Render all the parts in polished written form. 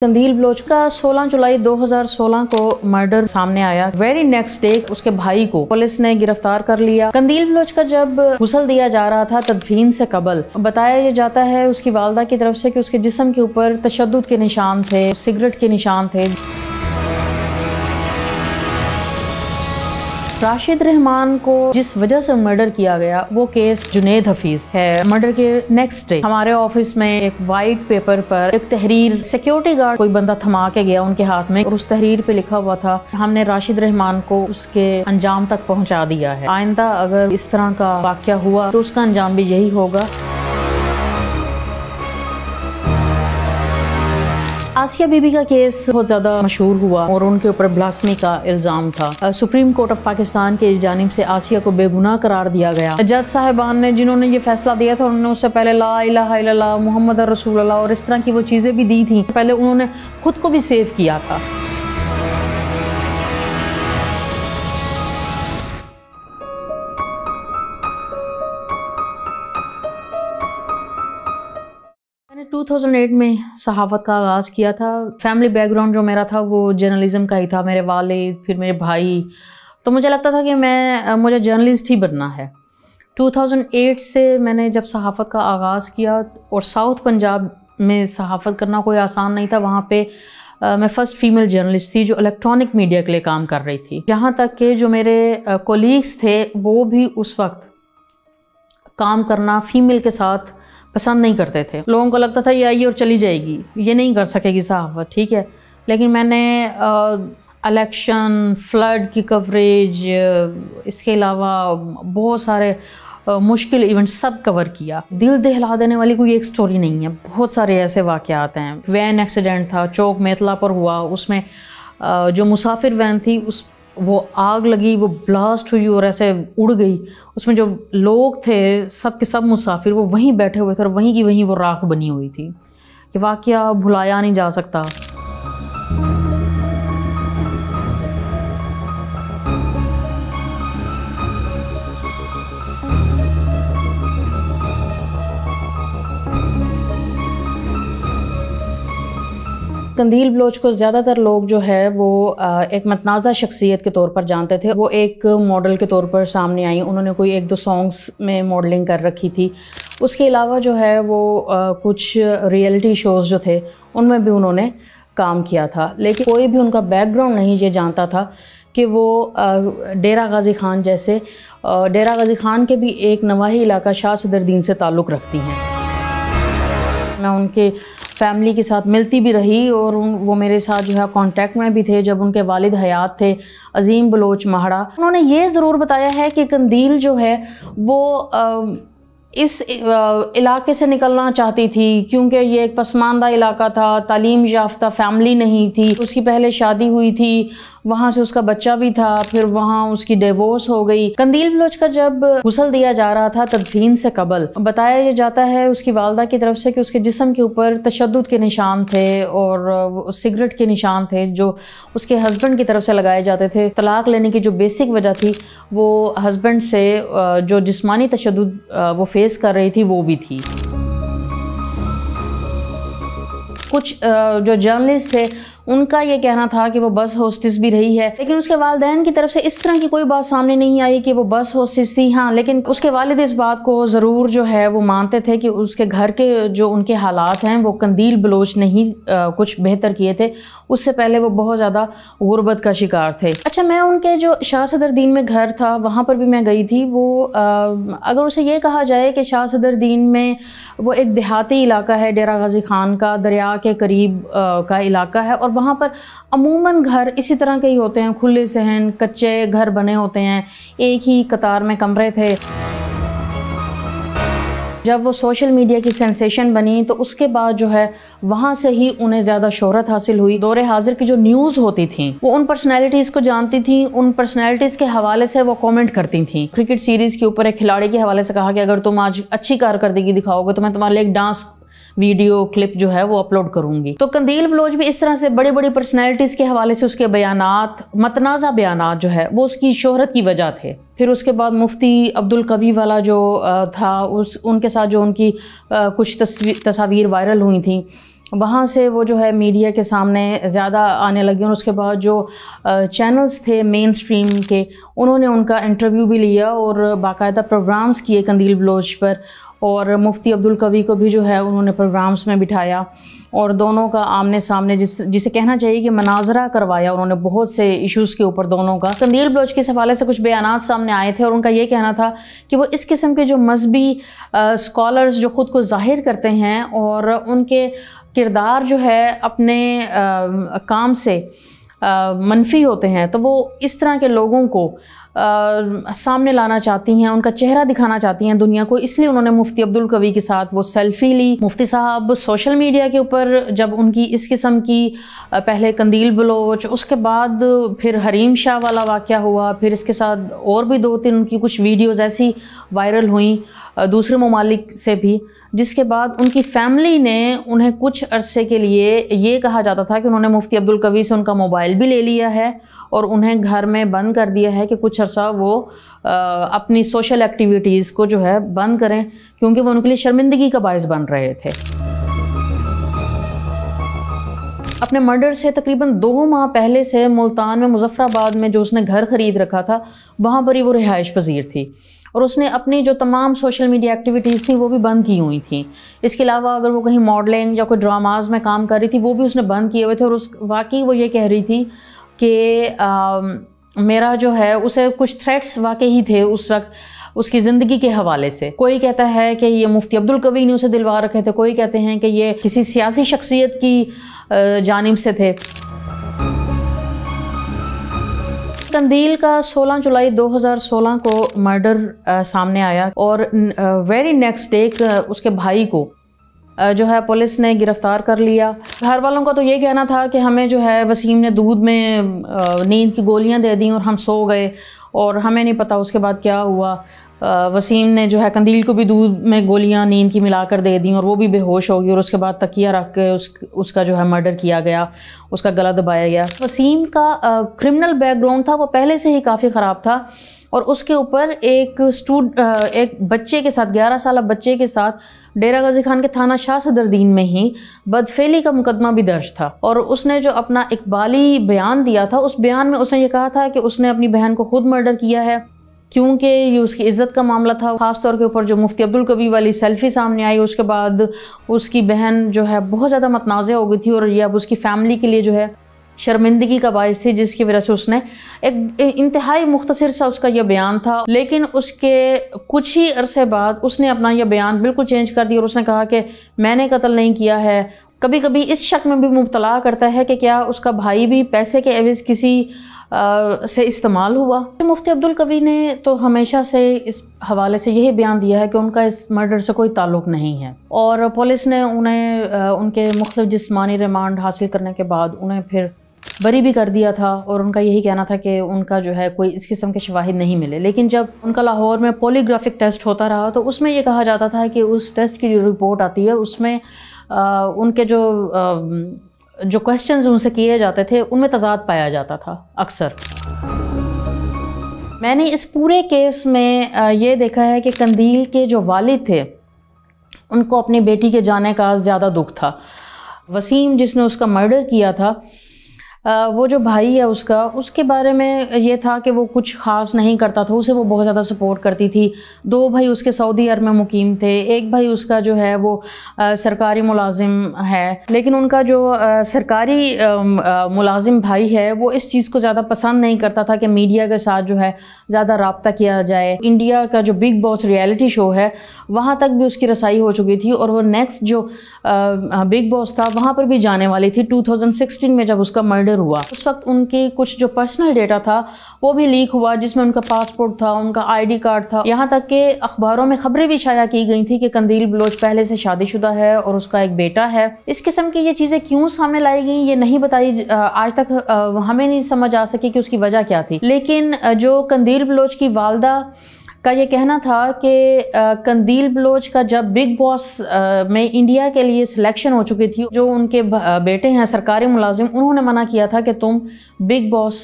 قندیل بلوچ کا 16 جولائی 2016 کو مرڈر سامنے آیا۔ ویری نیکسٹ ڈے اس کے بھائی کو پولیس نے گرفتار کر لیا۔ قندیل بلوچ کا جب غسل دیا جا رہا تھا تدفین سے قبل، بتایا یہ جاتا ہے اس کی والدہ کی طرف سے کہ اس کے جسم کے اوپر تشدد کے نشان تھے، سگریٹ کے نشان تھے۔ راشد رحمان کو جس وجہ سے مرڈر کیا گیا وہ کیس جنید حفیظ ہے۔ مرڈر کے نیکسٹ ڈے ہمارے آفس میں ایک وائٹ پیپر پر ایک تحریر سیکیورٹی گارڈ کوئی بندہ تھما کے گیا ان کے ہاتھ میں، اور اس تحریر پہ لکھا ہوا تھا ہم نے راشد رحمان کو اس کے انجام تک پہنچا دیا ہے، آئندہ اگر اس طرح کا واقعہ ہوا تو اس کا انجام بھی یہی ہوگا۔ آسیہ بی بی کا کیس بہت زیادہ مشہور ہوا اور ان کے اوپر بلاسمی کا الزام تھا۔ سپریم کورٹ آف پاکستان کی جانب سے آسیہ کو بے گناہ قرار دیا گیا۔ جج صاحبان نے جنہوں نے یہ فیصلہ دیا تھا انہوں نے اس سے پہلے لا الہ الا اللہ محمد رسول اللہ اور اس طرح کی وہ چیزیں بھی دی تھیں، پہلے انہوں نے خود کو بھی سیو کیا تھا۔ میں نے 2008 میں صحافت کا آغاز کیا تھا۔ فیملی بیک گراؤنڈ جو میرا تھا وہ جرنلزم کا ہی تھا، میرے والد پھر میرے بھائی، تو مجھے لگتا تھا کہ مجھے جرنلسٹ ہی بننا ہے۔ 2008 سے میں نے جب صحافت کا آغاز کیا، اور ساؤتھ پنجاب میں صحافت کرنا کوئی آسان نہیں تھا، وہاں پہ میں فرسٹ فیمیل جرنلسٹ تھی جو الیکٹرانک میڈیا کے لیے کام کر رہی تھی، جہاں تک کہ جو میرے کولیگس تھے وہ بھی اس وقت کام کرنا فیمیل کے ساتھ پسند نہیں کرتے تھے۔ لوگوں کو لگتا تھا یہ آئیے اور چلی جائے گی، یہ نہیں کر سکے گی صحافت، ٹھیک ہے۔ لیکن میں نے الیکشن، فلڈ کی کوریج، اس کے علاوہ بہت سارے مشکل ایونٹ سب کور کیا۔ دل دہلا دینے والی کوئی ایک سٹوری نہیں ہے، بہت سارے ایسے واقعات ہیں۔ وین ایکسیڈنٹ تھا، چوک میتلا پر ہوا، اس میں جو مسافر وین تھی وہ آگ لگی، وہ بلاسٹ ہوئی اور ایسے اڑ گئی۔ اس میں جو لوگ تھے سب کے سب مسافر وہ وہیں بیٹھے ہوئے تھے اور وہیں کی وہیں وہ راکھ بنی ہوئی تھی۔ یہ واقعہ بھلایا نہیں جا سکتا۔ قندیل بلوچ کو زیادہ تر لوگ جو ہے وہ ایک متنازع شخصیت کے طور پر جانتے تھے۔ وہ ایک ماڈل کے طور پر سامنے آئیں، انہوں نے کوئی 1-2 سانگز میں ماڈلنگ کر رکھی تھی۔ اس کے علاوہ جو ہے وہ کچھ ریئلٹی شوز جو تھے ان میں بھی انہوں نے کام کیا تھا، لیکن کوئی بھی ان کا بیک گراؤنڈ نہیں یہ جانتا تھا کہ وہ ڈیرہ غازی خان جیسے ڈیرہ غازی خان کے بھی ایک نواحی علاقہ شاہ صدرالدین سے تعلق رکھتی ہیں۔ میں ان کے فیملی کے ساتھ ملتی بھی رہی اور وہ میرے ساتھ جو ہے کانٹیکٹ میں بھی تھے جب ان کے والد حیات تھے، عظیم بلوچ مہڑا۔ انہوں نے یہ ضرور بتایا ہے کہ قندیل جو ہے وہ اس علاقے سے نکلنا چاہتی تھی کیونکہ یہ ایک پسماندہ علاقہ تھا، تعلیم یافتہ فیملی نہیں تھی، اس کی پہلے شادی ہوئی تھی، وہاں سے اس کا بچہ بھی تھا، پھر وہاں اس کی ڈیورس ہو گئی۔ قندیل بلوچ کا جب غسل دیا جا رہا تھا تدفین سے قبل، بتایا یہ جاتا ہے اس کی والدہ کی طرف سے کہ اس کے جسم کے اوپر تشدد کے نشان تھے اور سگریٹ کے نشان تھے جو اس کے ہسبینڈ کی طرف سے لگائے جاتے تھے۔ طلاق لینے کی جو بیسک وجہ تھی وہ ہسبینڈ سے جو جسمانی تشدد وہ فیس کر رہی تھی وہ بھی تھی۔ کچھ جو جرنلسٹ تھے ان کا یہ کہنا تھا کہ وہ بس ہوسٹس بھی رہی ہے، لیکن اس کے والدین کی طرف سے اس طرح کی کوئی بات سامنے نہیں آئی کہ وہ بس ہوسٹس تھی۔ ہاں، لیکن اس کے والد اس بات کو ضرور جو ہے وہ مانتے تھے کہ اس کے گھر کے جو ان کے حالات ہیں وہ قندیل بلوچ نے ہی کچھ بہتر کیے تھے، اس سے پہلے وہ بہت زیادہ غربت کا شکار تھے۔ اچھا، میں ان کے جو شاہ صدرالدین میں گھر تھا وہاں پر بھی میں گئی تھی۔ وہ اگر اسے یہ کہا جائے کہ شاہ صدرالدین میں وہ ایک دیہاتی علاقہ ہے، ڈیرہ غازی خان کا دریا کے قریب کا علاقہ ہے، اور وہاں پر عموماً گھر اسی طرح کے ہی ہوتے ہیں، کھلے صحن کچے گھر بنے ہوتے ہیں، ایک ہی قطار میں کمرے تھے۔ جب وہ سوشل میڈیا کی سینسیشن بنی تو اس کے بعد جو ہے وہاں سے ہی انہیں زیادہ شہرت حاصل ہوئی۔ دور حاضر کی جو نیوز ہوتی تھیں وہ ان پرسنالٹیز کو جانتی تھیں، ان پرسنالٹیز کے حوالے سے وہ کامنٹ کرتی تھیں۔ کرکٹ سیریز کے اوپر ایک کھلاڑی کے حوالے سے کہا کہ اگر تم آج اچھی کارکردگی دکھاؤ گے تو میں تمہارے لیے ایک ڈانس ویڈیو کلپ جو ہے وہ اپلوڈ کروں گی۔ تو قندیل بلوچ بھی اس طرح سے بڑی بڑی پرسنالٹیز کے حوالے سے اس کے بیانات، متنازع بیانات جو ہے وہ اس کی شہرت کی وجہ تھے۔ پھر اس کے بعد مفتی عبدالقوی والا جو تھا ان کے ساتھ جو ان کی کچھ تصاویر وائرل ہوئی تھیں، وہاں سے وہ جو ہے میڈیا کے سامنے زیادہ آنے لگی، اور اس کے بعد جو چینلز تھے مین سٹریم کے، انہوں نے ان کا انٹرویو بھی لیا اور باقاعدہ پروگرامز کیے قندیل بلوچ پر، اور مفتی عبدالقوی کو بھی جو ہے انہوں نے پروگرامز میں بٹھایا اور دونوں کا آمنے سامنے جسے کہنا چاہیے کہ مناظرہ کروایا انہوں نے بہت سے ایشوز کے اوپر دونوں کا۔ قندیل بلوچ کے حوالے سے کچھ بیانات سامنے آئے تھے اور ان کا یہ کہنا تھا کہ وہ اس قسم کے جو مذہبی اسکالرز جو خود کو ظاہر کرتے ہیں اور ان کے کردار جو ہے اپنے کام سے منفی ہوتے ہیں، تو وہ اس طرح کے لوگوں کو سامنے لانا چاہتی ہیں، ان کا چہرہ دکھانا چاہتی ہیں دنیا کو، اس لیے انہوں نے مفتی عبدالقوی کے ساتھ وہ سیلفی لی۔ مفتی صاحب سوشل میڈیا کے اوپر جب ان کی اس قسم کی پہلے قندیل بلوچ، اس کے بعد پھر حریم شاہ والا واقعہ ہوا، پھر اس کے ساتھ اور بھی 2-3 ان کی کچھ ویڈیوز ایسی وائرل ہوئیں دوسرے ممالک سے بھی، جس کے بعد ان کی فیملی نے انہیں کچھ عرصے کے لیے یہ کہا جاتا تھا کہ انہوں نے مفتی عبدالقوی سے ان کا موبائل بھی لے لیا ہے اور انہیں گھر میں بند کر دیا ہے کہ کچھ عرصہ وہ اپنی سوشل ایکٹیویٹیز کو جو ہے بند کریں، کیونکہ وہ ان کے لیے شرمندگی کا باعث بن رہے تھے۔ اپنے مرڈر سے تقریباً 2 ماہ پہلے سے ملتان میں مظفر آباد میں جو اس نے گھر خرید رکھا تھا، وہاں پر ہی وہ رہائش پذیر تھی، اور اس نے اپنی جو تمام سوشل میڈیا ایکٹیویٹیز تھیں وہ بھی بند کی ہوئی تھیں۔ اس کے علاوہ اگر وہ کہیں ماڈلنگ یا کوئی ڈراماز میں کام کر رہی تھی وہ بھی اس نے بند کیے ہوئے تھے، اور واقعی وہ یہ کہہ رہی تھی کہ میرا جو ہے اسے کچھ تھریٹس واقعی تھے اس وقت اس کی زندگی کے حوالے سے۔ کوئی کہتا ہے کہ یہ مفتی عبدالقوی نے اسے دلوا رکھے تھے، کوئی کہتے ہیں کہ یہ کسی سیاسی شخصیت کی جانب سے تھے۔ قندیل کا 16 جولائی 2016 کو مرڈر سامنے آیا، اور ویری نیکسٹ ڈے اس کے بھائی کو جو ہے پولیس نے گرفتار کر لیا۔ گھر والوں کا تو یہ کہنا تھا کہ ہمیں جو ہے وسیم نے دودھ میں نیند کی گولیاں دے دیں اور ہم سو گئے، اور ہمیں نہیں پتہ اس کے بعد کیا ہوا۔ وسیم نے جو ہے قندیل کو بھی دودھ میں گولیاں نیند کی ملا کر دے دیں اور وہ بھی بے ہوش ہو گئی، اور اس کے بعد تکیہ رکھ کے اس کا جو ہے مرڈر کیا گیا، اس کا گلا دبایا گیا۔ وسیم کا کرمنل بیک گراؤنڈ تھا، وہ پہلے سے ہی کافی خراب تھا، اور اس کے اوپر ایک بچے کے ساتھ 11 سالہ بچے کے ساتھ ڈیرہ غازی خان کے تھانہ شاہ صدردین میں ہی بدفعلی کا مقدمہ بھی درج تھا، اور اس نے جو اپنا اقبالی بیان دیا تھا، اس بیان میں اس نے یہ کہا تھا کہ اس نے اپنی بہن کو خود مرڈر کیا ہے، کیونکہ یہ اس کی عزت کا معاملہ تھا۔ خاص طور کے اوپر جو مفتی عبدالقوی والی سیلفی سامنے آئی، اس کے بعد اس کی بہن جو ہے بہت زیادہ متنازع ہو گئی تھی، اور یہ اب اس کی فیملی کے لیے جو ہے شرمندگی کا باعث تھی، جس کی وجہ سے اس نے ایک انتہائی مختصر سا اس کا یہ بیان تھا، لیکن اس کے کچھ ہی عرصے بعد اس نے اپنا یہ بیان بالکل چینج کر دیا، اور اس نے کہا کہ میں نے قتل نہیں کیا ہے۔ کبھی کبھی اس شک میں بھی مبتلا کرتا ہے کہ کیا اس کا بھائی بھی پیسے کے عوض کسی سے استعمال ہوا۔ مفتی عبدالقوی نے تو ہمیشہ سے اس حوالے سے یہی بیان دیا ہے کہ ان کا اس مرڈر سے کوئی تعلق نہیں ہے، اور پولیس نے انہیں ان کے مختلف جسمانی ریمانڈ حاصل کرنے کے بعد انہیں پھر بری بھی کر دیا تھا، اور ان کا یہی کہنا تھا کہ ان کا جو ہے کوئی اس قسم کے شواہد نہیں ملے۔ لیکن جب ان کا لاہور میں پولی گرافک ٹیسٹ ہوتا رہا تو اس میں یہ کہا جاتا تھا کہ اس ٹیسٹ کی جو رپورٹ آتی ہے اس میں ان کے جو کوسچنز ان سے کیے جاتے تھے ان میں تضاد پایا جاتا تھا اکثر۔ میں نے اس پورے کیس میں یہ دیکھا ہے کہ قندیل کے جو والد تھے ان کو اپنی بیٹی کے جانے کا زیادہ دکھ تھا۔ وسیم جس نے اس کا مرڈر کیا تھا، وہ جو بھائی ہے اس کے بارے میں یہ تھا کہ وہ کچھ خاص نہیں کرتا تھا، اسے وہ بہت زیادہ سپورٹ کرتی تھی۔ 2 بھائی اس کے سعودی عرب میں مقیم تھے، ایک بھائی اس کا جو ہے وہ سرکاری ملازم ہے، لیکن ان کا جو سرکاری ملازم بھائی ہے وہ اس چیز کو زیادہ پسند نہیں کرتا تھا کہ میڈیا کے ساتھ جو ہے زیادہ رابطہ کیا جائے۔ انڈیا کا جو بگ باس ریئلٹی شو ہے وہاں تک بھی اس کی رسائی ہو چکی تھی، اور وہ نیکسٹ جو بگ باس تھا وہاں پر بھی جانے والی تھی 2016 میں جب اس کا مرڈر ہوا۔ اس وقت ان کی کچھ جو پرسنل ڈیٹا تھا وہ بھی لیک ہوا، جس میں ان کا پاسپورٹ تھا، ان کا ID کارڈ تھا، یہاں تک کہ اخباروں میں خبریں بھی شائع کی گئی تھی کہ قندیل بلوچ پہلے سے شادی شدہ ہے اور اس کا ایک بیٹا ہے۔ اس قسم کی یہ چیزیں کیوں سامنے لائی گئیں یہ نہیں بتائی، آج تک ہمیں نہیں سمجھ آ سکی کہ اس کی وجہ کیا تھی۔ لیکن جو قندیل بلوچ کی والدہ کا یہ کہنا تھا کہ قندیل بلوچ کا جب بگ باس میں انڈیا کے لیے سلیکشن ہو چکی تھی، جو ان کے بیٹے ہیں سرکاری ملازم، انہوں نے منع کیا تھا کہ تم بگ باس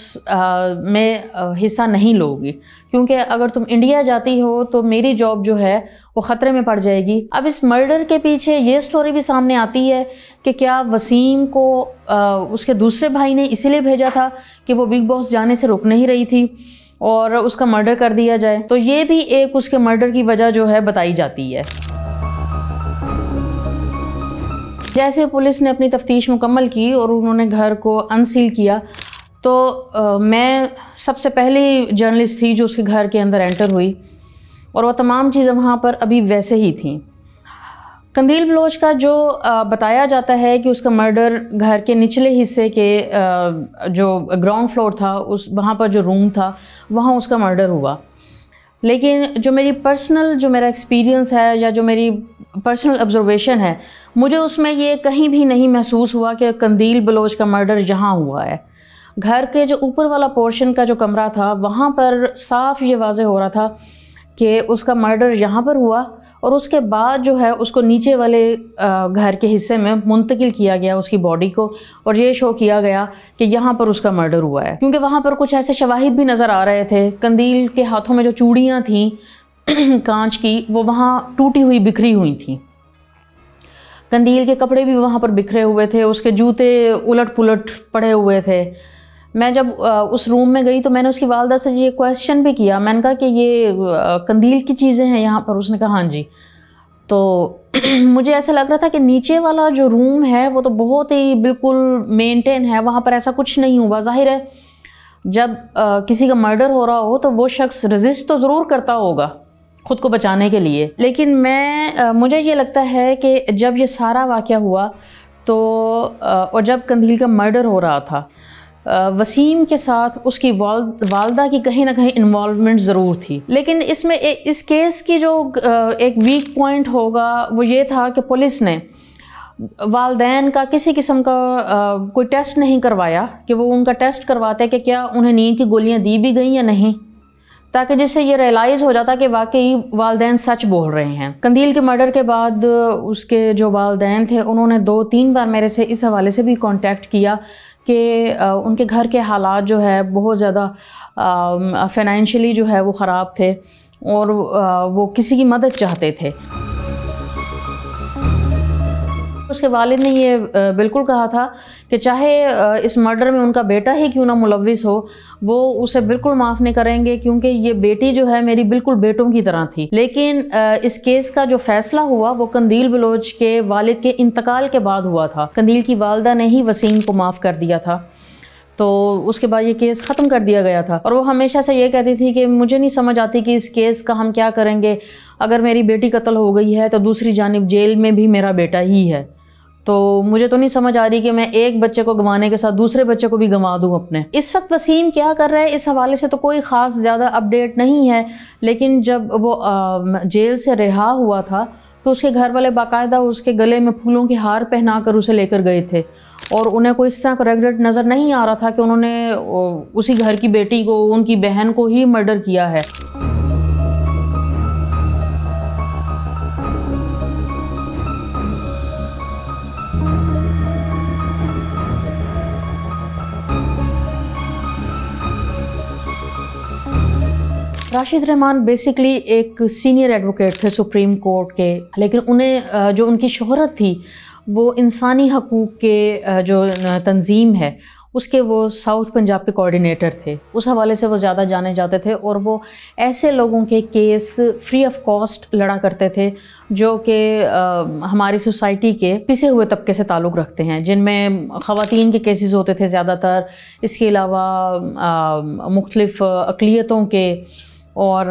میں حصہ نہیں لو گی، کیونکہ اگر تم انڈیا جاتی ہو تو میری جاب جو ہے وہ خطرے میں پڑ جائے گی۔ اب اس مرڈر کے پیچھے یہ سٹوری بھی سامنے آتی ہے کہ کیا وسیم کو اس کے دوسرے بھائی نے اسی لیے بھیجا تھا کہ وہ بگ باس جانے سے رک نہیں رہی تھی اور اس کا مرڈر کر دیا جائے، تو یہ بھی ایک اس کے مرڈر کی وجہ جو ہے بتائی جاتی ہے۔ جیسے پولیس نے اپنی تفتیش مکمل کی اور انہوں نے گھر کو انسیل کیا، تو میں سب سے پہلی جرنلسٹ تھی جو اس کے گھر کے اندر انٹر ہوئی، اور وہ تمام چیزیں وہاں پر ابھی ویسے ہی تھیں۔ قندیل بلوچ کا جو بتایا جاتا ہے کہ اس کا مرڈر گھر کے نچلے حصے کے جو گراؤنڈ فلور تھا، وہاں پر جو روم تھا وہاں اس کا مرڈر ہوا، لیکن جو میرا ایکسپیرینس ہے یا جو میری پرسنل آبزرویشن ہے، مجھے اس میں یہ کہیں بھی نہیں محسوس ہوا کہ قندیل بلوچ کا مرڈر یہاں ہوا ہے۔ گھر کے جو اوپر والا پورشن کا جو کمرہ تھا وہاں پر صاف یہ واضح ہو رہا تھا کہ اس کا مرڈر یہاں پر ہوا، اور اس کے بعد جو ہے اس کو نیچے والے گھر کے حصے میں منتقل کیا گیا اس کی باڈی کو، اور یہ شو کیا گیا کہ یہاں پر اس کا مرڈر ہوا ہے، کیونکہ وہاں پر کچھ ایسے شواہد بھی نظر آ رہے تھے۔ قندیل کے ہاتھوں میں جو چوڑیاں تھیں کانچ کی، وہ وہاں ٹوٹی ہوئی بکھری ہوئی تھیں۔ قندیل کے کپڑے بھی وہاں پر بکھرے ہوئے تھے، اس کے جوتے الٹ پلٹ پڑے ہوئے تھے۔ میں جب اس روم میں گئی تو میں نے اس کی والدہ سے یہ کویسچن بھی کیا، میں نے کہا کہ یہ قندیل کی چیزیں ہیں یہاں پر؟ اس نے کہا ہاں جی۔ تو مجھے ایسا لگ رہا تھا کہ نیچے والا جو روم ہے وہ تو بہت ہی بالکل مینٹین ہے، وہاں پر ایسا کچھ نہیں ہوا۔ ظاہر ہے جب کسی کا مرڈر ہو رہا ہو تو وہ شخص ریزسٹ تو ضرور کرتا ہوگا خود کو بچانے کے لیے، لیکن مجھے یہ لگتا ہے کہ جب یہ سارا واقعہ ہوا تو اور جب قندیل کا مرڈر ہو رہا تھا، وسیم کے ساتھ اس کی والدہ کی کہیں نہ کہیں انوالومنٹ ضرور تھی، لیکن اس میں اس کیس کی جو ایک ویک پوائنٹ ہوگا وہ یہ تھا کہ پولیس نے والدین کا کسی قسم کا کوئی ٹیسٹ نہیں کروایا کہ وہ ان کا ٹیسٹ کرواتے کہ کیا انہیں نیند کی گولیاں دی بھی گئیں یا نہیں، تاکہ جس سے یہ ریئلائز ہو جاتا کہ واقعی والدین سچ بول رہے ہیں۔ قندیل کے مرڈر کے بعد اس کے جو والدین تھے انہوں نے 2-3 بار میرے سے اس حوالے سے بھی کانٹیکٹ کیا کہ ان کے گھر کے حالات جو ہے بہت زیادہ فائنینشلی جو ہے وہ خراب تھے، اور وہ کسی کی مدد چاہتے تھے۔ اس کے والد نے یہ بالکل کہا تھا کہ چاہے اس مرڈر میں ان کا بیٹا ہی کیوں نہ ملوث ہو، وہ اسے بالکل معاف نہیں کریں گے، کیونکہ یہ بیٹی جو ہے میری بالکل بیٹوں کی طرح تھی۔ لیکن اس کیس کا جو فیصلہ ہوا وہ قندیل بلوچ کے والد کے انتقال کے بعد ہوا تھا۔ قندیل کی والدہ نے ہی وسیم کو معاف کر دیا تھا، تو اس کے بعد یہ کیس ختم کر دیا گیا تھا، اور وہ ہمیشہ سے یہ کہتی تھی کہ مجھے نہیں سمجھ آتی کہ اس کیس کا ہم کیا کریں گے، اگر میری بیٹی قتل ہو گئی ہے تو دوسری جانب جیل میں بھی میرا بیٹا ہی ہے، تو مجھے تو نہیں سمجھ آ رہی کہ میں ایک بچے کو گنوانے کے ساتھ دوسرے بچے کو بھی گنوا دوں اپنے۔ اس وقت وسیم کیا کر رہا ہے اس حوالے سے تو کوئی خاص زیادہ اپڈیٹ نہیں ہے، لیکن جب وہ جیل سے رہا ہوا تھا تو اس کے گھر والے باقاعدہ اس کے گلے میں پھولوں کے ہار پہنا کر اسے لے کر گئے تھے، اور انہیں کوئی اس طرح کا ریگریٹ نظر نہیں آ رہا تھا کہ انہوں نے اسی گھر کی بیٹی کو، ان کی بہن کو ہی مرڈر کیا ہے۔ راشد رحمان بیسیکلی ایک سینئر ایڈوکیٹ تھے سپریم کورٹ کے، لیکن انہیں جو ان کی شہرت تھی وہ انسانی حقوق کے جو تنظیم ہے اس کے وہ ساؤتھ پنجاب کے کوارڈینیٹر تھے، اس حوالے سے وہ زیادہ جانے جاتے تھے، اور وہ ایسے لوگوں کے کیس فری آف کاسٹ لڑا کرتے تھے جو کہ ہماری سوسائٹی کے پسے ہوئے طبقے سے تعلق رکھتے ہیں، جن میں خواتین کے کیسز ہوتے تھے زیادہ تر، اس کے علاوہ مختلف اقلیتوں کے اور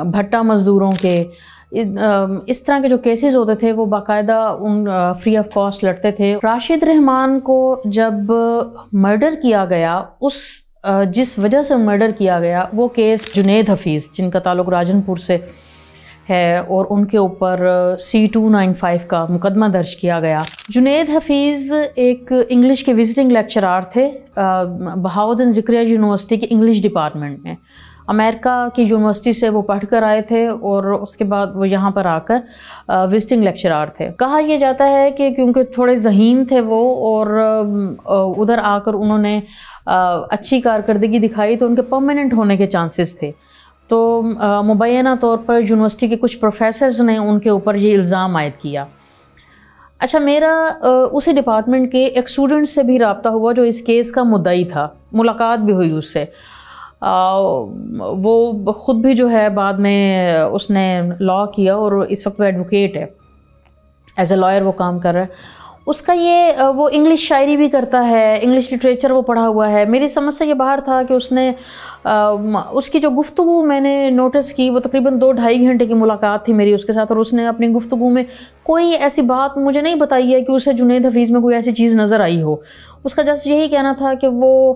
بھٹا مزدوروں کے، اس طرح کے جو کیسز ہوتے تھے وہ باقاعدہ ان فری آف کاسٹ لڑتے تھے۔ راشد رحمان کو جب مرڈر کیا گیا، جس وجہ سے مرڈر کیا گیا وہ کیس جنید حفیظ، جن کا تعلق راجن پور سے ہے، اور ان کے اوپر C-295 کا مقدمہ درج کیا گیا۔ جنید حفیظ ایک انگلش کے وزٹنگ لیکچرار تھے بہاؤالدین ذکریہ یونیورسٹی کے انگلش ڈپارٹمنٹ میں۔ امریکہ کی یونیورسٹی سے وہ پڑھ کر آئے تھے اور اس کے بعد وہ یہاں پر آ کر وزٹنگ لیکچرار تھے. کہا یہ جاتا ہے کہ کیونکہ تھوڑے ذہین تھے وہ اور ادھر آ کر انہوں نے اچھی کارکردگی دکھائی تو ان کے پرماننٹ ہونے کے چانسز تھے. تو مبینہ طور پر یونیورسٹی کے کچھ پروفیسرز نے ان کے اوپر یہ الزام عائد کیا. اچھا، میرا اسی ڈپارٹمنٹ کے ایک اسٹوڈنٹ سے بھی رابطہ ہوا جو اس کیس کا مدعی تھا، ملاقات بھی ہوئی اس سے. وہ خود بھی جو ہے بعد میں اس نے لاء کیا اور اس وقت وہ ایڈوکیٹ ہے، ایز اے لائر وہ کام کر رہا ہے. اس کا یہ وہ انگلش شاعری بھی کرتا ہے، انگلش لٹریچر وہ پڑھا ہوا ہے. میری سمجھ سے یہ باہر تھا کہ اس نے اس کی جو گفتگو میں نے نوٹس کی، وہ تقریباً 2-2.5 گھنٹے کی ملاقات تھی میری اس کے ساتھ، اور اس نے اپنی گفتگو میں کوئی ایسی بات مجھے نہیں بتائی ہے کہ اسے جنید حفیظ میں کوئی ایسی چیز نظر آئی ہو. اس کا جسٹ یہی کہنا تھا کہ وہ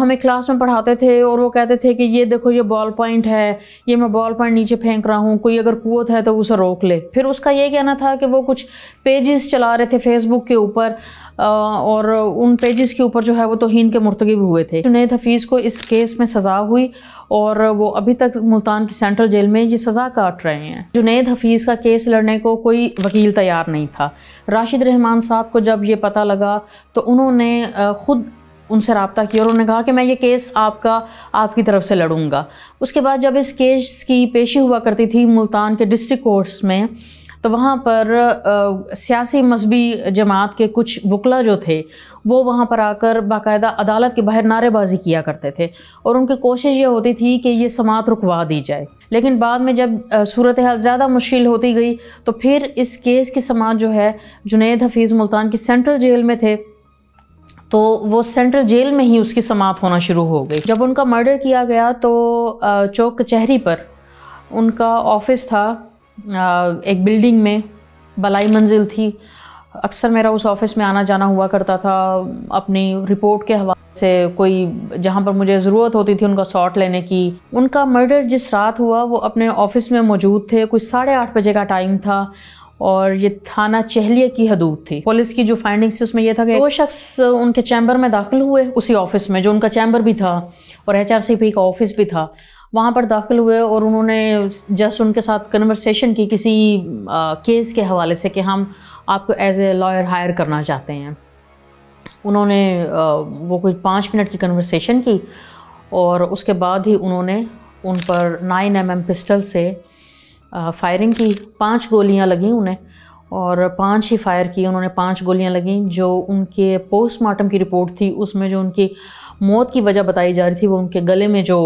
ہمیں کلاس میں پڑھاتے تھے اور وہ کہتے تھے کہ یہ دیکھو یہ بال پوائنٹ ہے، یہ میں بال پوائنٹ نیچے پھینک رہا ہوں، کوئی اگر قوت ہے تو اسے روک لے. پھر اس کا یہ کہنا تھا کہ وہ کچھ پیجز چلا رہے تھے فیس بک کے اوپر اور ان پیجز کے اوپر جو ہے وہ توہین کے مرتکب ہوئے تھے. جنید حفیظ کو اس کیس میں سزا ہوئی اور وہ ابھی تک ملتان کی سینٹرل جیل میں یہ سزا کاٹ رہے ہیں. جنید حفیظ کا کیس لڑنے کو کوئی وکیل تیار نہیں تھا. راشد رحمان صاحب کو جب یہ پتہ لگا تو انہوں نے خود ان سے رابطہ کیا اور انہوں نے کہا کہ میں یہ کیس آپ کی طرف سے لڑوں گا. اس کے بعد جب اس کیس کی پیشی ہوا کرتی تھی ملتان کے ڈسٹرکٹ کورٹس میں تو وہاں پر سیاسی مذہبی جماعت کے کچھ وکلا جو تھے وہ وہاں پر آ کر باقاعدہ عدالت کے باہر نعرے بازی کیا کرتے تھے اور ان کی کوشش یہ ہوتی تھی کہ یہ سماعت رکوا دی جائے. لیکن بعد میں جب صورتحال زیادہ مشکل ہوتی گئی تو پھر اس کیس کی سماعت جو ہے جنید حفیظ ملتان کی سینٹرل جیل میں تھے تو وہ سینٹرل جیل میں ہی اس کی سماعت ہونا شروع ہو گئی. جب ان کا مرڈر کیا گیا تو چوک کچہری پر ان کا آفس تھا، ایک بلڈنگ میں بلائی منزل تھی. اکثر میرا اس آفس میں آنا جانا ہوا کرتا تھا اپنی رپورٹ کے حوالے سے، کوئی جہاں پر مجھے ضرورت ہوتی تھی ان کا سارٹ لینے کی. ان کا مرڈر جس رات ہوا وہ اپنے آفس میں موجود تھے، کوئی 8:30 بجے کا ٹائم تھا اور یہ تھانہ چہلیہ کی حدود تھی. پولیس کی جو فائنڈنگز اس میں یہ تھا کہ 2 شخص ان کے چیمبر میں داخل ہوئے، اسی آفس میں جو ان کا چیمبر بھی تھا اور HRCP کا آفس بھی تھا، وہاں پر داخل ہوئے اور انہوں نے جسٹ ان کے ساتھ کنورسیشن کی کسی کیس کے حوالے سے کہ ہم آپ کو ایز اے لائر ہائر کرنا چاہتے ہیں. انہوں نے وہ کوئی 5 منٹ کی کنورسیشن کی اور اس کے بعد ہی انہوں نے ان پر 9mm پسٹل سے فائرنگ کی. 5 گولیاں لگیں انہیں اور 5 ہی فائر کی. انہوں نے 5 گولیاں لگیں. جو ان کے پوسٹ مارٹم کی رپورٹ تھی اس میں جو ان کی موت کی وجہ بتائی جا رہی تھی وہ ان کے گلے میں جو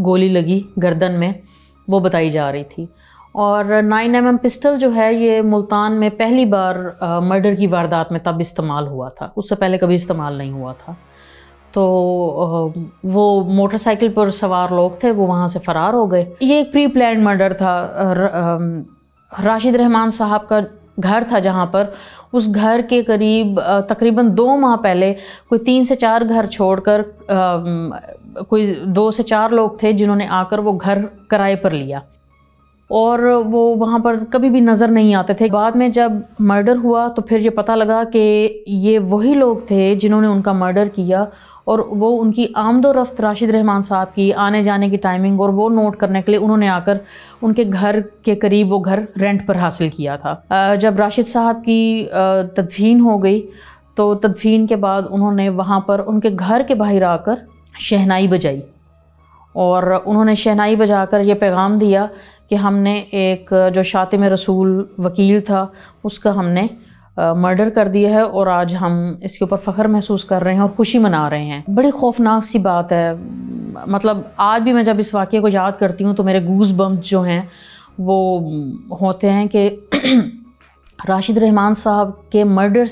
گولی لگی گردن میں وہ بتائی جا رہی تھی. اور 9mm پسٹل جو ہے یہ ملتان میں پہلی بار مرڈر کی واردات میں تب استعمال ہوا تھا، اس سے پہلے کبھی استعمال نہیں ہوا تھا. تو وہ موٹر سائیکل پر سوار لوگ تھے، وہ وہاں سے فرار ہو گئے. یہ ایک پری پلانڈ مرڈر تھا. راشد رحمان صاحب کا گھر تھا جہاں پر، اس گھر کے قریب تقریباً 2 ماہ پہلے کوئی 3 سے 4 گھر چھوڑ کر کوئی 2 سے 4 لوگ تھے جنہوں نے آ کر وہ گھر کرائے پر لیا اور وہ وہاں پر کبھی بھی نظر نہیں آتے تھے. بعد میں جب مرڈر ہوا تو پھر یہ پتہ لگا کہ یہ وہی لوگ تھے جنہوں نے ان کا مرڈر کیا اور وہ ان کی آمد و رفت راشد رحمان صاحب کی آنے جانے کی ٹائمنگ اور وہ نوٹ کرنے کے لیے انہوں نے آ کر ان کے گھر کے قریب وہ گھر رینٹ پر حاصل کیا تھا. جب راشد صاحب کی تدفین ہو گئی تو تدفین کے بعد انہوں نے وہاں پر ان کے گھر کے باہر آ کر شہنائی بجائی اور انہوں نے شہنائی بجا کر یہ پیغام دیا کہ ہم نے ایک جو شاتم رسول وکیل تھا اس کا ہم نے مرڈر کر دیا ہے اور آج ہم اس کے اوپر فخر محسوس کر رہے ہیں اور خوشی منا رہے ہیں. بڑی خوفناک سی بات ہے. مطلب آج بھی میں جب اس واقعے کو یاد کرتی ہوں تو میرے گوز بمپ جو ہیں وہ ہوتے ہیں کہ راشد رحمان صاحب کے مرڈر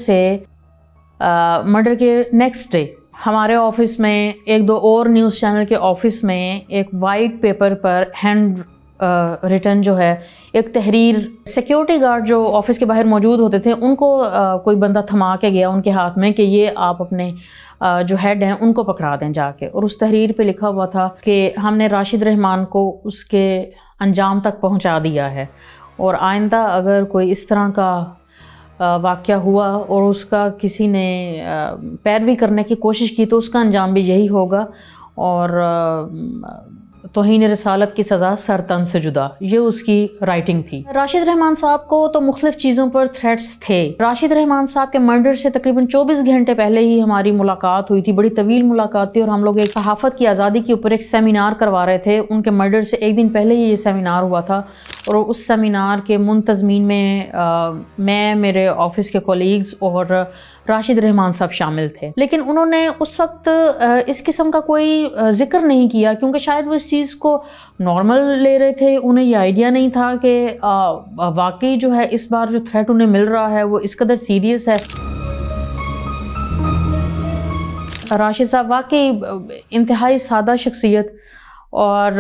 کے نیکسٹ ڈے ہمارے آفس میں 1-2 اور نیوز چینل کے آفس میں ایک وائٹ پیپر پر ہینڈ ریٹن جو ہے ایک تحریر، سیکیورٹی گارڈ جو آفس کے باہر موجود ہوتے تھے ان کو کوئی بندہ تھما کے گیا ان کے ہاتھ میں کہ یہ آپ اپنے جو ہیڈ ہیں ان کو پکڑا دیں جا کے. اور اس تحریر پہ لکھا ہوا تھا کہ ہم نے راشد رحمان کو اس کے انجام تک پہنچا دیا ہے اور آئندہ اگر کوئی اس طرح کا واقعہ ہوا اور اس کا کسی نے پیروی کرنے کی کوشش کی تو اس کا انجام بھی یہی ہوگا اور توہین رسالت کی سزا سرطن سے جدا، یہ اس کی رائٹنگ تھی۔ راشد رحمان صاحب کو تو مختلف چیزوں پر تھریٹس تھے۔ راشد رحمان صاحب کے مرڈر سے تقریباً 24 گھنٹے پہلے ہی ہماری ملاقات ہوئی تھی، بڑی طویل ملاقات تھی، اور ہم لوگ ایک صحافت کی آزادی کے اوپر ایک سیمینار کروا رہے تھے۔ ان کے مرڈر سے ایک دن پہلے ہی یہ سیمینار ہوا تھا، اور اس سیمینار کے منتظمین میں میرے آفس کے کولیگز اور راشد رحمان صاحب شامل تھے، لیکن انہوں نے اس وقت اس قسم کا کوئی ذکر نہیں کیا، کیونکہ شاید وہ اس چیز کو نارمل لے رہے تھے۔ انہیں یہ آئیڈیا نہیں تھا کہ واقعی جو ہے اس بار جو تھریٹ انہیں مل رہا ہے وہ اس قدر سیریس ہے۔ راشد صاحب واقعی انتہائی سادہ شخصیت، اور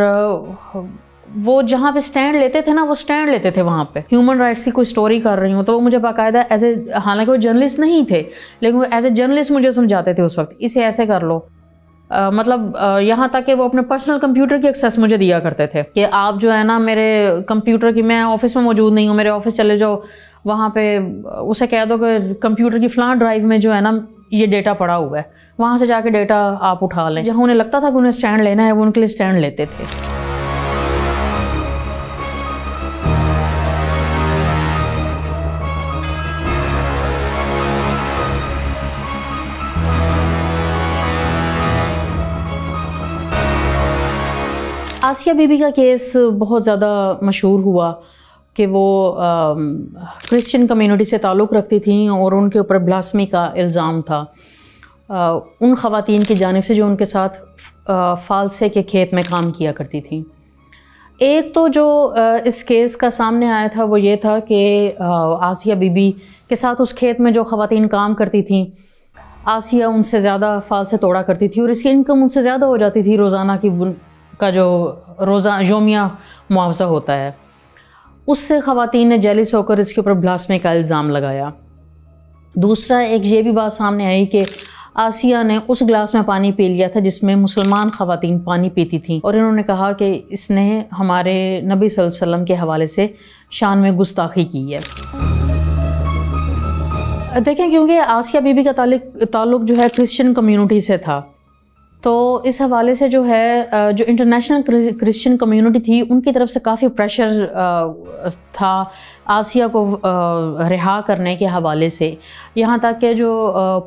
وہ جہاں پہ سٹینڈ لیتے تھے نا، وہ سٹینڈ لیتے تھے وہاں پہ۔ ہیومن رائٹس کی کوئی سٹوری کر رہی ہوں تو وہ مجھے باقاعدہ حالانکہ وہ جرنلسٹ نہیں تھے، لیکن وہ ایز اے جرنلسٹ مجھے سمجھاتے تھے اس وقت، اسے ایسے کر لو، مطلب یہاں تک کہ وہ اپنے پرسنل کمپیوٹر کی ایکسیس مجھے دیا کرتے تھے کہ آپ جو ہے نا میرے کمپیوٹر کی، میں آفس میں موجود نہیں ہوں، میرے آفس چلے جاؤ، وہاں پہ اسے کہہ دو کہ کمپیوٹر کی فلاں ڈرائیو میں جو ہے نا یہ ڈیٹا پڑا ہوا ہے، وہاں سے جا کے ڈیٹا آپ اٹھا لیں۔ جہاں انہیں لگتا تھا کہ انہیں سٹینڈ لینا ہے وہ ان کے لیے سٹینڈ لیتے تھے۔ آسیہ بی بی کا کیس بہت زیادہ مشہور ہوا کہ وہ کرسچن کمیونٹی سے تعلق رکھتی تھیں، اور ان کے اوپر بلاسمی کا الزام تھا ان خواتین کی جانب سے جو ان کے ساتھ فالسے کے کھیت میں کام کیا کرتی تھیں۔ ایک تو جو اس کیس کا سامنے آیا تھا وہ یہ تھا کہ آسیہ بی بی کے ساتھ اس کھیت میں جو خواتین کام کرتی تھیں، آسیہ ان سے زیادہ فالسے توڑا کرتی تھی، اور اس کی انکم ان سے زیادہ ہو جاتی تھی روزانہ کا جو یومیہ معاوضہ ہوتا ہے۔ اس سے خواتین نے جیلس ہو کر اس کے اوپر بلاسمی کا الزام لگایا۔ دوسرا ایک یہ بھی بات سامنے آئی کہ آسیہ نے اس گلاس میں پانی پی لیا تھا جس میں مسلمان خواتین پانی پیتی تھیں، اور انہوں نے کہا کہ اس نے ہمارے نبی صلی اللہ علیہ وسلم کے حوالے سے شان میں گستاخی کی ہے۔ دیکھیں کیونکہ آسیہ بی بی کا تعلق جو ہے کرسچن کمیونٹی سے تھا، تو اس حوالے سے جو ہے جو انٹرنیشنل کرسچن کمیونٹی تھی ان کی طرف سے کافی پریشر تھا آسیہ کو رہا کرنے کے حوالے سے، یہاں تک کہ جو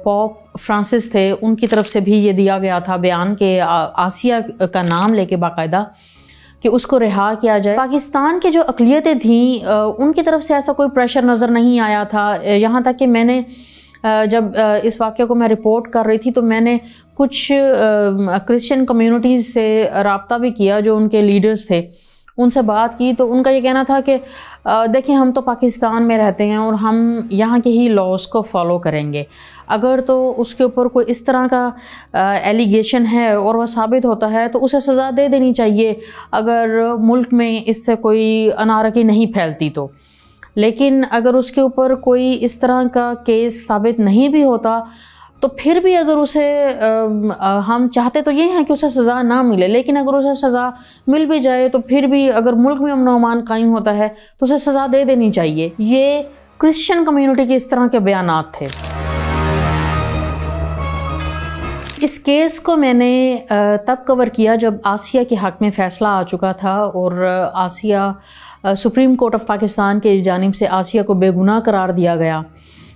پوپ فرانسس تھے ان کی طرف سے بھی یہ دیا گیا تھا بیان کہ آسیہ کا نام لے کے باقاعدہ کہ اس کو رہا کیا جائے۔ پاکستان کے جو اقلیتیں تھیں ان کی طرف سے ایسا کوئی پریشر نظر نہیں آیا تھا، یہاں تک کہ میں نے جب اس واقعے کو میں رپورٹ کر رہی تھی تو میں نے کچھ کرسچن کمیونٹیز سے رابطہ بھی کیا جو ان کے لیڈرز تھے، ان سے بات کی، تو ان کا یہ کہنا تھا کہ دیکھیں ہم تو پاکستان میں رہتے ہیں اور ہم یہاں کے ہی لاز کو فالو کریں گے، اگر تو اس کے اوپر کوئی اس طرح کا ایلیگیشن ہے اور وہ ثابت ہوتا ہے تو اسے سزا دے دینی چاہیے اگر ملک میں اس سے کوئی انارکی نہیں پھیلتی تو، لیکن اگر اس کے اوپر کوئی اس طرح کا کیس ثابت نہیں بھی ہوتا تو پھر بھی اگر اسے ہم چاہتے تو یہ ہیں کہ اسے سزا نہ ملے، لیکن اگر اسے سزا مل بھی جائے تو پھر بھی اگر ملک میں امن و امان قائم ہوتا ہے تو اسے سزا دے دینی چاہیے۔ یہ کرسچن کمیونٹی کے اس طرح کے بیانات تھے۔ اس کیس کو میں نے تب کور کیا جب آسیہ کے حق میں فیصلہ آ چکا تھا، اور Asiya supreme court of Pakistan کی جانب سے آسیہ کو بے گناہ قرار دیا گیا،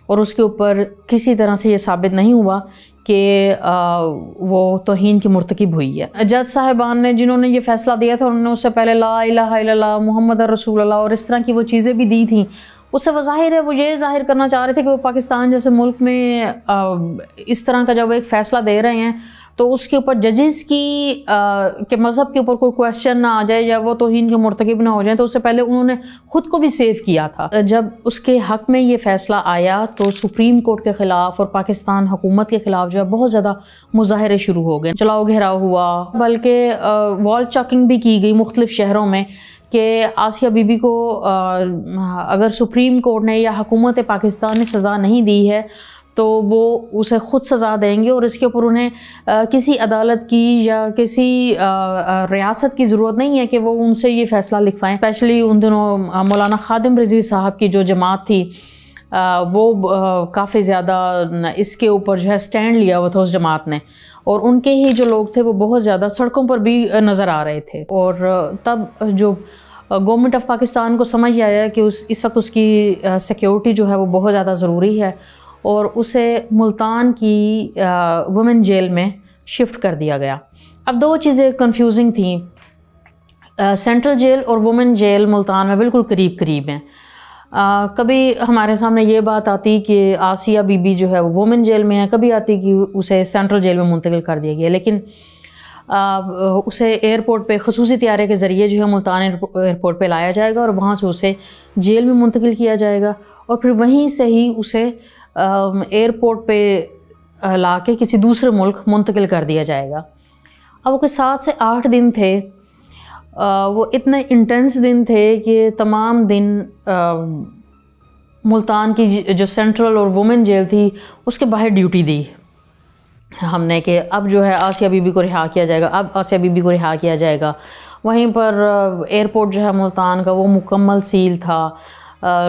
اور اس کے اوپر کسی طرح سے یہ ثابت نہیں ہوا کہ وہ توہین کی مرتکب ہوئی ہے۔ جج صاحبان نے جنہوں نے یہ فیصلہ دیا تھا انہوں نے اس سے پہلے لا الہ الا اللہ محمد رسول اللہ اور اس طرح کی وہ چیزیں بھی دی تھیں، اس سے وہ ظاہر ہے وہ یہ ظاہر کرنا چاہ رہے تھے کہ وہ پاکستان جیسے ملک میں اس طرح کا جب وہ ایک فیصلہ دے رہے ہیں تو اس کے اوپر ججز کی کہ مذہب کے اوپر کوئی کویسچن نہ آ جائے یا وہ توہین کے مرتکب نہ ہو جائیں، تو اس سے پہلے انہوں نے خود کو بھی سیو کیا تھا۔ جب اس کے حق میں یہ فیصلہ آیا تو سپریم کورٹ کے خلاف اور پاکستان حکومت کے خلاف جو ہے بہت زیادہ مظاہرے شروع ہو گئے، چلاؤ گھیراؤ ہوا، بلکہ وال چاکنگ بھی کی گئی مختلف شہروں میں کہ آسیہ بی بی کو اگر سپریم کورٹ نے یا حکومت پاکستان نے سزا نہیں دی ہے تو وہ اسے خود سزا دیں گے، اور اس کے اوپر انہیں کسی عدالت کی یا کسی ریاست کی ضرورت نہیں ہے کہ وہ ان سے یہ فیصلہ لکھوائیں۔ اسپیشلی ان دنوں مولانا خادم رضوی صاحب کی جو جماعت تھی وہ کافی زیادہ اس کے اوپر جو ہے سٹینڈ لیا ہوا تھا اس جماعت نے، اور ان کے ہی جو لوگ تھے وہ بہت زیادہ سڑکوں پر بھی نظر آ رہے تھے. اور تب جو گورنمنٹ آف پاکستان کو سمجھ آیا کہ اس وقت اس کی سیکیورٹی جو ہے وہ بہت زیادہ ضروری ہے، اور اسے ملتان کی وومن جیل میں شفٹ کر دیا گیا. اب دو چیزیں کنفیوزنگ تھیں، سینٹرل جیل اور وومن جیل ملتان میں بالکل قریب قریب ہیں. کبھی ہمارے سامنے یہ بات آتی کہ آسیہ بی بی جو ہے وہ وومن جیل میں ہے، کبھی آتی کہ اسے سینٹرل جیل میں منتقل کر دیا گیا، لیکن اسے ایئرپورٹ پہ خصوصی طیارے کے ذریعے جو ہے ملتان ایئرپورٹ پہ لایا جائے گا، اور وہاں سے اسے جیل میں منتقل کیا جائے گا، اور پھر وہیں سے ہی اسے ایئرپورٹ پہ لا کے کسی دوسرے ملک منتقل کر دیا جائے گا. اب وہ 7 سے 8 دن تھے، وہ اتنے انٹینس دن تھے کہ تمام دن ملتان کی جو سینٹرل اور وومن جیل تھی اس کے باہر ڈیوٹی دی ہم نے کہ اب جو ہے آسیہ بی بی کو رہا کیا جائے گا، اب آسیہ بی بی کو رہا کیا جائے گا. وہیں پر ایئرپورٹ جو ہے ملتان کا وہ مکمل سیل تھا،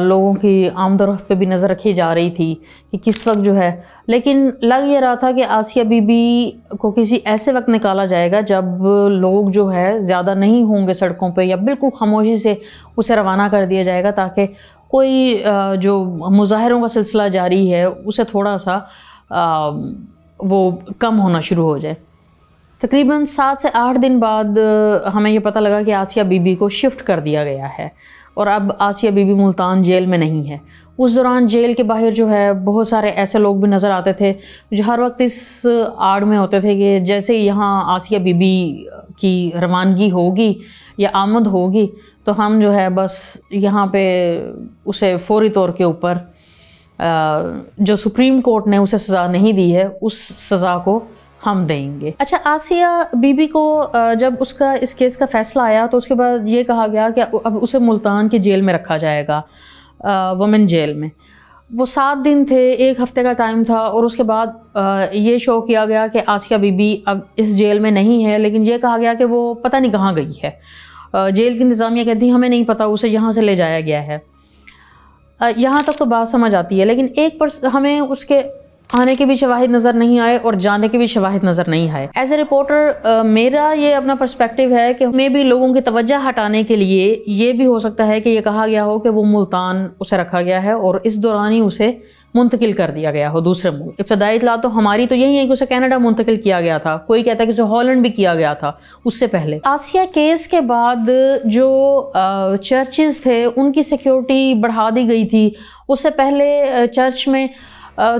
لوگوں کی آمد و رفت پہ بھی نظر رکھی جا رہی تھی کہ کس وقت جو ہے، لیکن لگ یہ رہا تھا کہ آسیہ بی بی کو کسی ایسے وقت نکالا جائے گا جب لوگ جو ہے زیادہ نہیں ہوں گے سڑکوں پہ، یا بالکل خاموشی سے اسے روانہ کر دیا جائے گا تاکہ کوئی جو مظاہروں کا سلسلہ جاری ہے اسے تھوڑا سا وہ کم ہونا شروع ہو جائے. تقریباً 7 سے 8 دن بعد ہمیں یہ پتہ لگا کہ آسیہ بی بی کو شفٹ کر دیا گیا ہے، اور اب Asiya be be Multan jail میں نہیں ہے. اس دوران جیل کے باہر جو ہے بہت سارے ایسے لوگ بھی نظر آتے تھے جو ہر وقت اس آڑ میں ہوتے تھے کہ جیسے یہاں آسیہ بی بی کی روانگی ہوگی یا آمد ہوگی تو ہم جو ہے بس یہاں پہ اسے فوری طور کے اوپر جو سپریم کورٹ نے اسے سزا نہیں دی ہے اس سزا کو ہم دیں گے. اچھا، آسیہ بی بی کو جب اس کیس کا فیصلہ آیا تو اس کے بعد یہ کہا گیا کہ اب اسے ملتان کی جیل میں رکھا جائے گا، وومن جیل میں. وہ 7 دن تھے، 1 ہفتے کا ٹائم تھا، اور اس کے بعد یہ شو کیا گیا کہ آسیہ بی بی اب اس جیل میں نہیں ہے، لیکن یہ کہا گیا کہ وہ پتہ نہیں کہاں گئی ہے. جیل کی انتظامیہ کہتی ہمیں نہیں پتہ، اسے یہاں سے لے جایا گیا ہے. یہاں تک تو بات سمجھ آتی ہے، لیکن ہمیں اس کے آنے کے بھی شواہد نظر نہیں آئے اور جانے کے بھی شواہد نظر نہیں آئے. ایز اے رپورٹر میرا یہ اپنا پرسپیکٹیو ہے کہ میں بھی لوگوں کی توجہ ہٹانے کے لیے یہ بھی ہو سکتا ہے کہ یہ کہا گیا ہو کہ وہ ملتان اسے رکھا گیا ہے اور اس دوران ہی اسے منتقل کر دیا گیا ہو دوسرے ملک. ابتدائی اطلاع تو ہماری تو یہی ہے کہ اسے کینیڈا منتقل کیا گیا تھا، کوئی کہتا ہے کہ اسے ہالینڈ بھی کیا گیا تھا اس سے پہلے. آسیہ کیس کے بعد جو چرچز تھے ان کی سیکیورٹی بڑھا دی گئی تھی. اس سے پہلے چرچ میں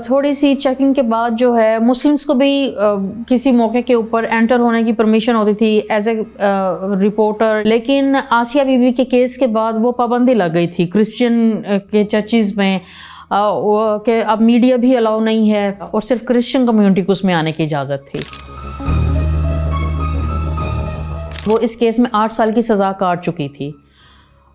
تھوڑی سی چیکنگ کے بعد جو ہے مسلمز کو بھی کسی موقع کے اوپر انٹر ہونے کی پرمیشن ہوتی تھی ایز اے رپورٹر، لیکن آسیہ بی بی کے کیس کے بعد وہ پابندی لگ گئی تھی کرسچین کے چرچز میں کہ اب میڈیا بھی الاؤ نہیں ہے اور صرف کرسچین کمیونٹی کو اس میں آنے کی اجازت تھی. وہ اس کیس میں 8 سال کی سزا کاٹ چکی تھی.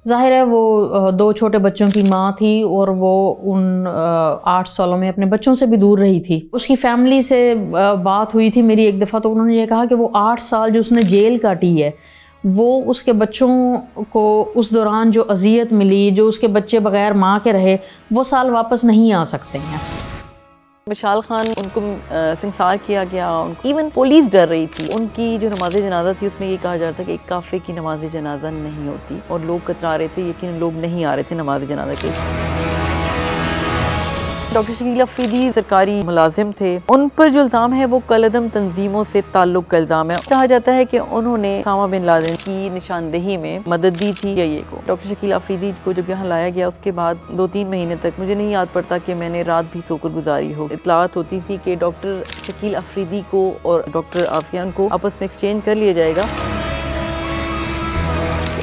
ظاہر ہے وہ 2 چھوٹے بچوں کی ماں تھی اور وہ ان 8 سالوں میں اپنے بچوں سے بھی دور رہی تھی. اس کی فیملی سے بات ہوئی تھی میری ایک دفعہ، تو انہوں نے یہ کہا کہ وہ 8 سال جو اس نے جیل کاٹی ہے وہ اس کے بچوں کو اس دوران جو اذیت ملی، جو اس کے بچے بغیر ماں کے رہے، وہ سال واپس نہیں آ سکتے ہیں. مشال خان ان کو سنسار کیا گیا، ایون پولیس ڈر رہی تھی. ان کی جو نماز جنازہ تھی اس میں یہ کہا جاتا تھا کہ ایک کافر کی نماز جنازہ نہیں ہوتی، اور لوگ کترا رہے تھے، یقیناً لوگ نہیں آ رہے تھے نماز جنازہ کے. ڈاکٹر شکیل افریدی سرکاری ملازم تھے، ان پر جو الزام ہے وہ کالعدم تنظیموں سے تعلق کا الزام ہے. کہا جاتا ہے کہ انہوں نے اسامہ بن لادن کی نشاندہی میں مدد دی تھی CIA کو. ڈاکٹر شکیل افریدی کو جب یہاں لایا گیا اس کے بعد 2-3 مہینے تک مجھے نہیں یاد پڑتا کہ میں نے رات بھی سو کر گزاری ہو. اطلاعات ہوتی تھی کہ ڈاکٹر شکیل افریدی کو اور ڈاکٹر عافیہ کو آپس میں ایکسچینج کر لیا جائے گا.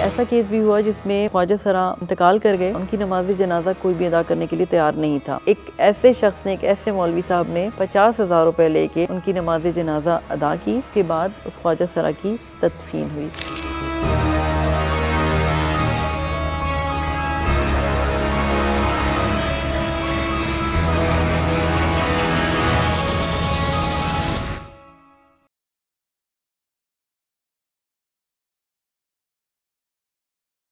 ایسا کیس بھی ہوا جس میں خواجہ سرا انتقال کر گئے، ان کی نماز جنازہ کوئی بھی ادا کرنے کے لیے تیار نہیں تھا. ایک ایسے شخص نے، ایک ایسے مولوی صاحب نے 50,000 روپے لے کے ان کی نماز جنازہ ادا کی. اس کے بعد اس خواجہ سرا کی تدفین ہوئی.